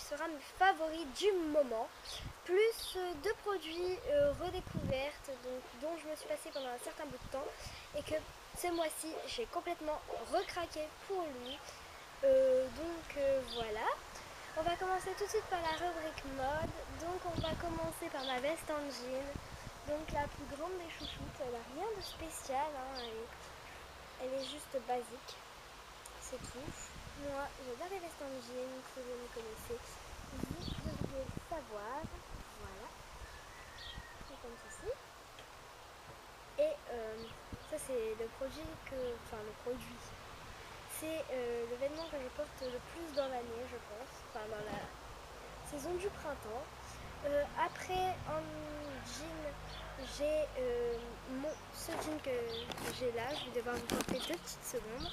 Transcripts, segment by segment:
sera mes favoris du moment, plus deux produits redécouvertes dont je me suis passée pendant un certain bout de temps et que ce mois-ci j'ai complètement recraqué pour lui. Voilà. On va commencer tout de suite par la rubrique mode. Donc on va commencer par ma veste en jean. Donc la plus grande des chouchoutes, elle n'a rien de spécial, hein, elle est juste basique, c'est tout. Moi j'adore les vestes en jean, si vous me connaissez, vous devriez le savoir. Voilà, c'est comme ceci. Et ça c'est le produit c'est le vêtement que je porte le plus dans l'année, je pense, enfin dans la saison du printemps. Après en jean, j'ai ce jean que j'ai là, je vais devoir vous porter 2 petites secondes.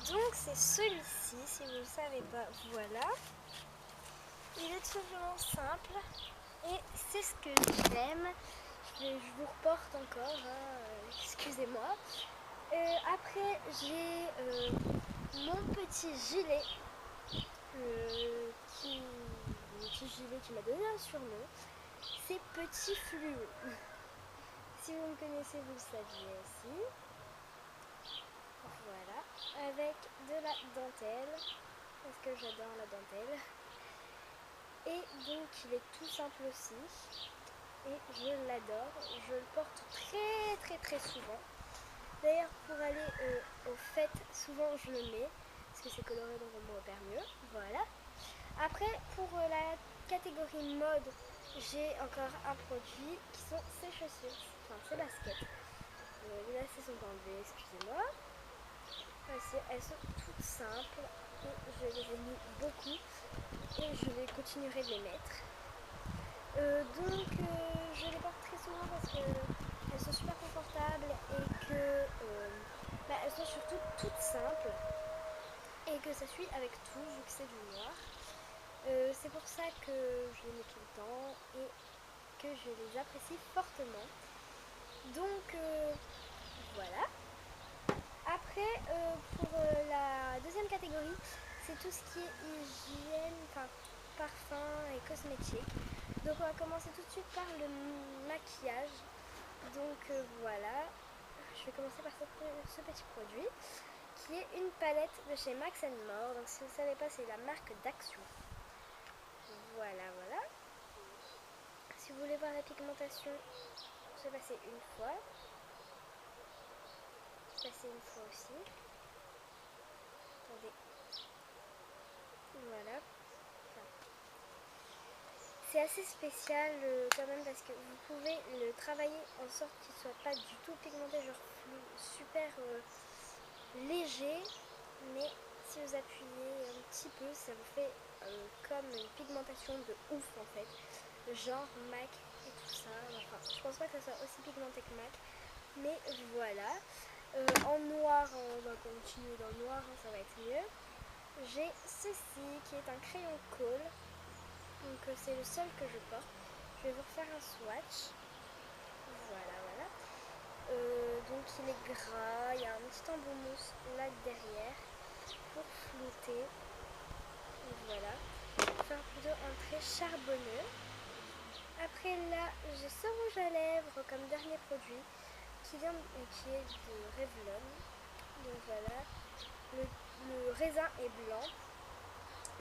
Donc c'est celui-ci, si vous ne le savez pas, voilà. Il est tout simplement simple et c'est ce que j'aime. Je vous reporte encore, hein, excusez-moi. Après j'ai mon petit gilet, qui m'a donné un surnom, c'est Petit Fluo. Si vous me connaissez, vous le saviez aussi. Voilà, avec de la dentelle, parce que j'adore la dentelle. Et donc il est tout simple aussi, et je l'adore. Je le porte très souvent. D'ailleurs pour aller aux fêtes, souvent je le mets, parce que c'est coloré donc on me repère mieux. Voilà. Après pour la catégorie mode, j'ai encore un produit qui sont ces chaussures, enfin ces baskets. Les lacets sont enlevés, excusez-moi. Elles sont toutes simples et je les ai mis beaucoup et je vais continuer de les mettre. Je les porte très souvent parce qu'elles sont super confortables et que elles sont surtout toutes simples et que ça suit avec tout vu que c'est du noir. C'est pour ça que je les mets tout le temps et que je les apprécie fortement. Donc voilà. Après pour la deuxième catégorie, c'est tout ce qui est hygiène, enfin parfum et cosmétique. Donc on va commencer tout de suite par le maquillage. Donc voilà, je vais commencer par ce petit produit qui est une palette de chez Max & More. Donc si vous ne savez pas, c'est la marque d'Action. Voilà. Si vous voulez voir la pigmentation, je vais passer une fois. Je vais passer une fois aussi. Attendez. Voilà. C'est assez spécial quand même parce que vous pouvez le travailler en sorte qu'il ne soit pas du tout pigmenté, genre super léger, mais si vous appuyez un petit peu, ça vous fait comme une pigmentation de ouf en fait, genre MAC et tout ça. Enfin, je pense pas que ça soit aussi pigmenté que MAC, mais voilà. En noir, on va continuer dans le noir, hein, ça va être mieux. J'ai ceci qui est un crayon colle. Donc c'est le seul que je porte. Je vais vous refaire un swatch. Voilà. Donc il est gras, il y a un petit embout mousse là derrière pour flouter. Voilà. Pour faire plutôt un trait charbonneux. Après là, j'ai ce rouge à lèvres comme dernier produit qui est de Revlon. Donc voilà. Le raisin est blanc.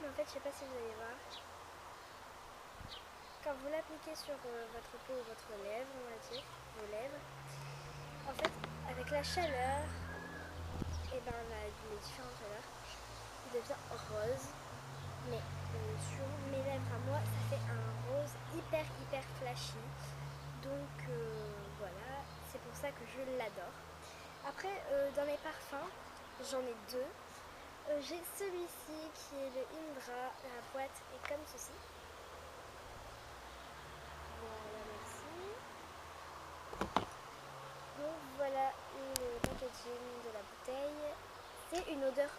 Mais en fait, je sais pas si vous allez voir. Quand vous l'appliquez sur votre peau ou votre lèvre, on va dire, vos lèvres, en fait, avec la chaleur, et les différentes chaleurs, il devient rose. Mais sur mes lèvres à moi, ça fait un rose hyper flashy. Donc voilà, c'est pour ça que je l'adore. Après, dans les parfums, j'en ai deux. J'ai celui-ci qui est le Indra, la boîte est comme ceci. Donc voilà le packaging de la bouteille. C'est une odeur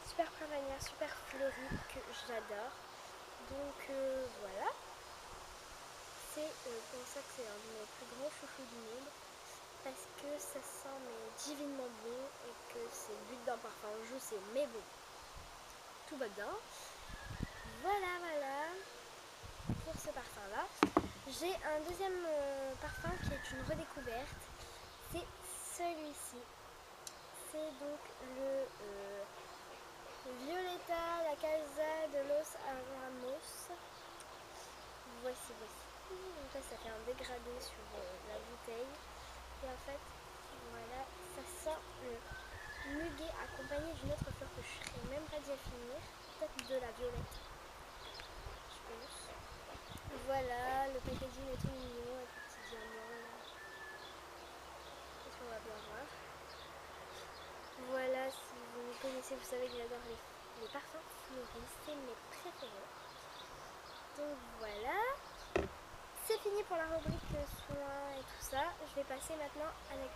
super printanière, super fleurie que j'adore. Donc voilà. C'est pour ça que c'est un de mes plus grands chouchous du monde. Parce que ça sent divinement bon et que c'est le but d'un parfum. Je sais, mais bon. Tout va bien. voilà pour ce parfum là. J'ai un deuxième parfum qui est une redécouverte, c'est celui-ci. C'est donc le Violeta la Casa de los Ramos. Voici. Donc là ça fait un dégradé sur la bouteille. Et en fait, voilà, ça sent le muguet accompagné d'une autre fleur que je ne serais même pas dit à finir. Peut-être de la violette, je pense. Voilà, le packaging est tout mignon avec le petit diamant là. Est-ce qu'on va bien voir? Voilà, si vous me connaissez, vous savez que j'adore les parfums fleuris, c'est mes préférés. Donc voilà, c'est fini pour la rubrique soins et tout ça. Je vais passer maintenant à la